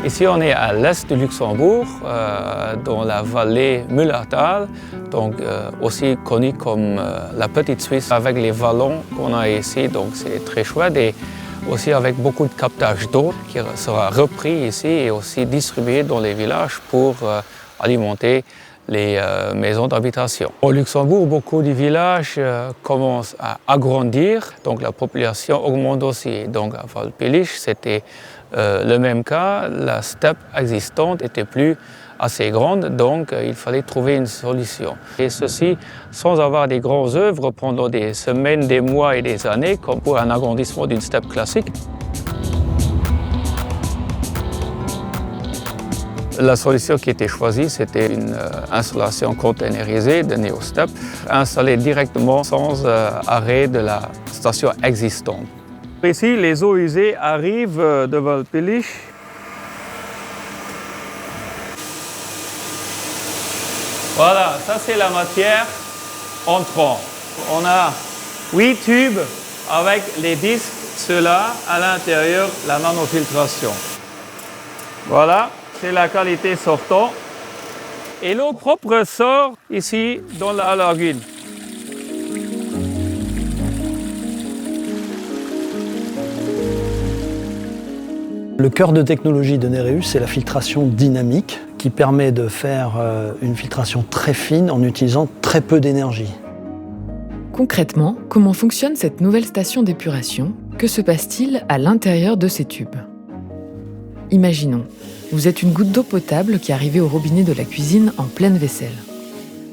Ici, on est à l'est du Luxembourg, dans la vallée Mullertal, donc aussi connue comme la Petite Suisse, avec les vallons qu'on a ici, donc c'est très chouette. Et aussi avec beaucoup de captage d'eau qui sera repris ici et aussi distribué dans les villages pour alimenter les maisons d'habitation. Au Luxembourg, beaucoup de villages commencent à agrandir, donc la population augmente aussi. Donc à Waldbillich, c'était le même cas, la steppe existante n'était plus assez grande, donc il fallait trouver une solution. Et ceci sans avoir des grandes œuvres pendant des semaines, des mois et des années, comme pour un agrandissement d'une steppe classique. La solution qui était choisie, c'était une installation containerisée de NeoStep, installée directement sans arrêt de la station existante. Ici, les eaux usées arrivent de Waldbillich. Voilà, ça c'est la matière entrant. On a 8 tubes avec les disques, ceux-là, à l'intérieur, la nanofiltration. Voilà, c'est la qualité sortant. Et l'eau propre sort ici dans la lagune. Le cœur de technologie de Nereus, c'est la filtration dynamique qui permet de faire une filtration très fine en utilisant très peu d'énergie. Concrètement, comment fonctionne cette nouvelle station d'épuration? Que se passe-t-il à l'intérieur de ces tubes? Imaginons, vous êtes une goutte d'eau potable qui arrivait au robinet de la cuisine en pleine vaisselle.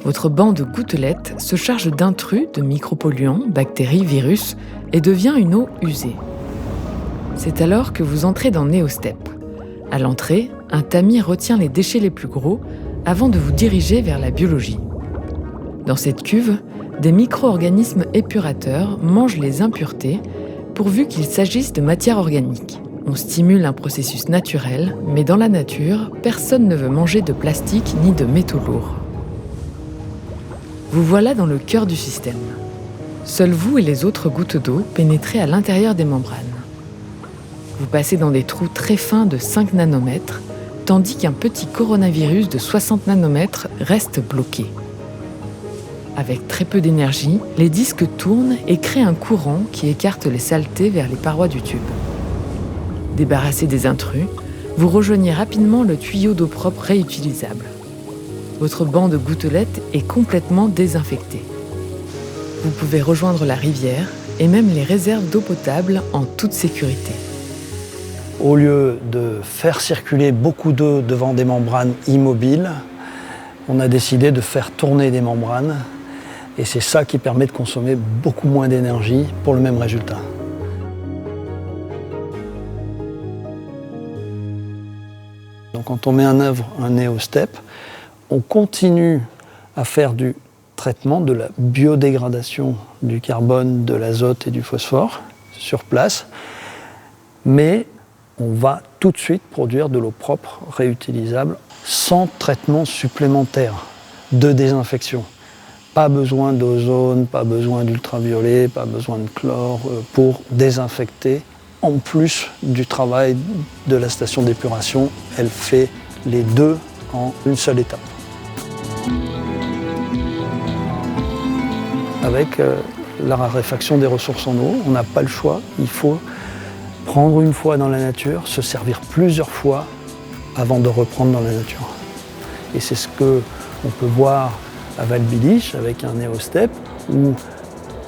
Votre banc de gouttelettes se charge d'intrus, de micropolluants, bactéries, virus et devient une eau usée. C'est alors que vous entrez dans NeoStep. À l'entrée, un tamis retient les déchets les plus gros avant de vous diriger vers la biologie. Dans cette cuve, des micro-organismes épurateurs mangent les impuretés pourvu qu'il s'agisse de matière organique. On stimule un processus naturel, mais dans la nature, personne ne veut manger de plastique ni de métaux lourds. Vous voilà dans le cœur du système. Seuls vous et les autres gouttes d'eau pénétrez à l'intérieur des membranes. Vous passez dans des trous très fins de 5 nanomètres, tandis qu'un petit coronavirus de 60 nanomètres reste bloqué. Avec très peu d'énergie, les disques tournent et créent un courant qui écarte les saletés vers les parois du tube. Débarrassé des intrus, vous rejoignez rapidement le tuyau d'eau propre réutilisable. Votre banc de gouttelettes est complètement désinfecté. Vous pouvez rejoindre la rivière et même les réserves d'eau potable en toute sécurité. Au lieu de faire circuler beaucoup d'eau devant des membranes immobiles, on a décidé de faire tourner des membranes et c'est ça qui permet de consommer beaucoup moins d'énergie pour le même résultat. Donc quand on met en œuvre un NeoStep, on continue à faire du traitement de la biodégradation du carbone, de l'azote et du phosphore sur place, mais on va tout de suite produire de l'eau propre, réutilisable, sans traitement supplémentaire de désinfection. Pas besoin d'ozone, pas besoin d'ultraviolet, pas besoin de chlore pour désinfecter. En plus du travail de la station d'épuration, elle fait les deux en une seule étape. Avec la raréfaction des ressources en eau, on n'a pas le choix, il faut prendre une fois dans la nature, se servir plusieurs fois avant de reprendre dans la nature. Et c'est ce qu'on peut voir à Waldbillich avec un NeoStep où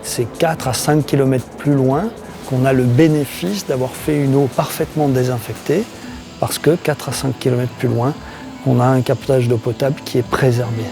c'est 4 à 5 km plus loin qu'on a le bénéfice d'avoir fait une eau parfaitement désinfectée parce que 4 à 5 km plus loin, on a un captage d'eau potable qui est préservé.